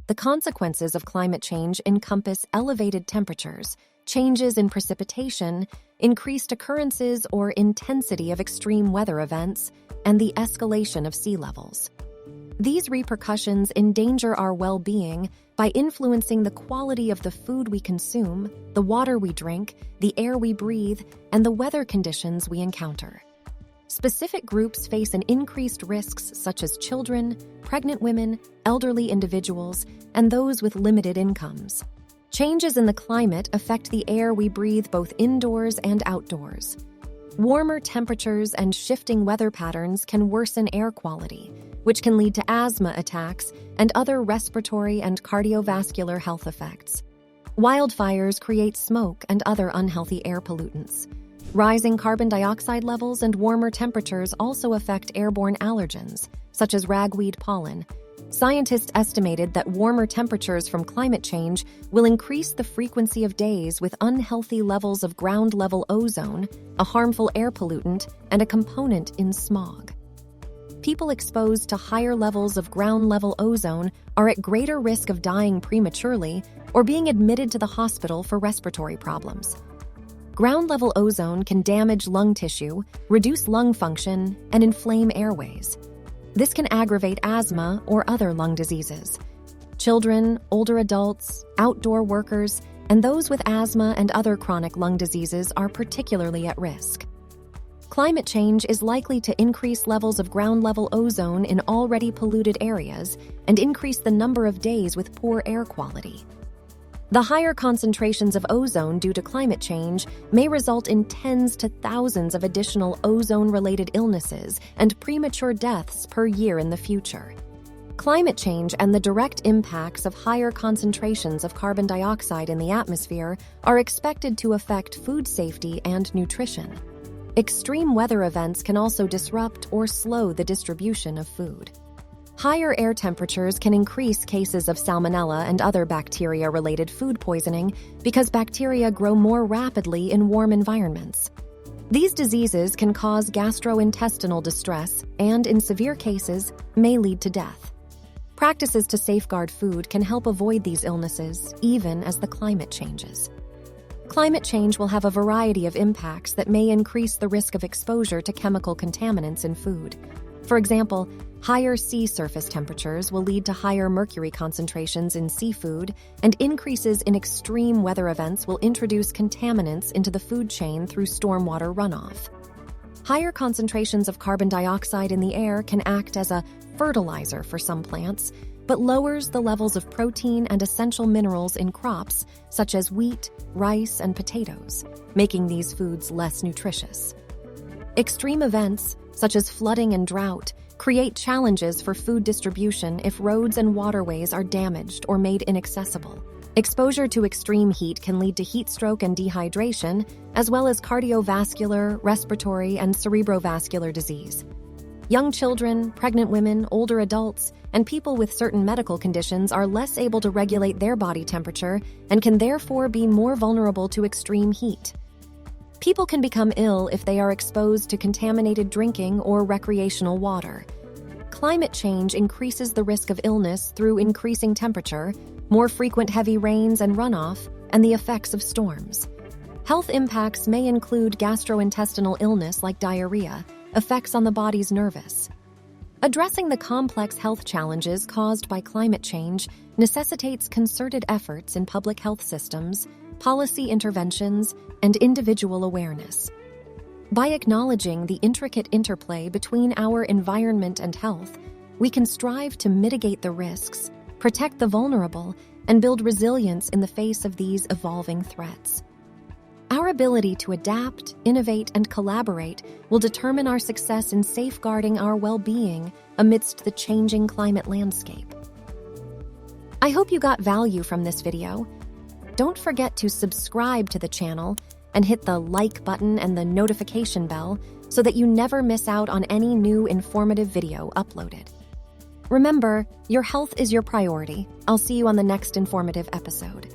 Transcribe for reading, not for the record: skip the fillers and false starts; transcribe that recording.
The consequences of climate change encompass elevated temperatures, changes in precipitation, increased occurrences or intensity of extreme weather events, and the escalation of sea levels. These repercussions endanger our well-being by influencing the quality of the food we consume, the water we drink, the air we breathe, and the weather conditions we encounter. Specific groups face an increased risks such as children, pregnant women, elderly individuals, and those with limited incomes. Changes in the climate affect the air we breathe both indoors and outdoors. Warmer temperatures and shifting weather patterns can worsen air quality, which can lead to asthma attacks and other respiratory and cardiovascular health effects. Wildfires create smoke and other unhealthy air pollutants. Rising carbon dioxide levels and warmer temperatures also affect airborne allergens, such as ragweed pollen. Scientists estimated that warmer temperatures from climate change will increase the frequency of days with unhealthy levels of ground-level ozone, a harmful air pollutant, and a component in smog. People exposed to higher levels of ground-level ozone are at greater risk of dying prematurely or being admitted to the hospital for respiratory problems. Ground-level ozone can damage lung tissue, reduce lung function, and inflame airways. This can aggravate asthma or other lung diseases. Children, older adults, outdoor workers, and those with asthma and other chronic lung diseases are particularly at risk. Climate change is likely to increase levels of ground-level ozone in already polluted areas and increase the number of days with poor air quality. The higher concentrations of ozone due to climate change may result in tens to thousands of additional ozone-related illnesses and premature deaths per year in the future. Climate change and the direct impacts of higher concentrations of carbon dioxide in the atmosphere are expected to affect food safety and nutrition. Extreme weather events can also disrupt or slow the distribution of food. Higher air temperatures can increase cases of salmonella and other bacteria-related food poisoning because bacteria grow more rapidly in warm environments. These diseases can cause gastrointestinal distress and, in severe cases, may lead to death. Practices to safeguard food can help avoid these illnesses, even as the climate changes. Climate change will have a variety of impacts that may increase the risk of exposure to chemical contaminants in food. For example, higher sea surface temperatures will lead to higher mercury concentrations in seafood, and increases in extreme weather events will introduce contaminants into the food chain through stormwater runoff. Higher concentrations of carbon dioxide in the air can act as a fertilizer for some plants, but lowers the levels of protein and essential minerals in crops such as wheat, rice, and potatoes, making these foods less nutritious. Extreme events, such as flooding and drought, create challenges for food distribution if roads and waterways are damaged or made inaccessible. Exposure to extreme heat can lead to heat stroke and dehydration, as well as cardiovascular, respiratory, and cerebrovascular disease. Young children, pregnant women, older adults, and people with certain medical conditions are less able to regulate their body temperature and can therefore be more vulnerable to extreme heat. People can become ill if they are exposed to contaminated drinking or recreational water. Climate change increases the risk of illness through increasing temperature, more frequent heavy rains and runoff, and the effects of storms. Health impacts may include gastrointestinal illness like diarrhea, effects on the body's nervous. Addressing the complex health challenges caused by climate change necessitates concerted efforts in public health systems, policy interventions, and individual awareness. By acknowledging the intricate interplay between our environment and health, we can strive to mitigate the risks, protect the vulnerable, and build resilience in the face of these evolving threats. Our ability to adapt, innovate, and collaborate will determine our success in safeguarding our well-being amidst the changing climate landscape. I hope you got value from this video. Don't forget to subscribe to the channel and hit the like button and the notification bell so that you never miss out on any new informative video uploaded. Remember, your health is your priority. I'll see you on the next informative episode.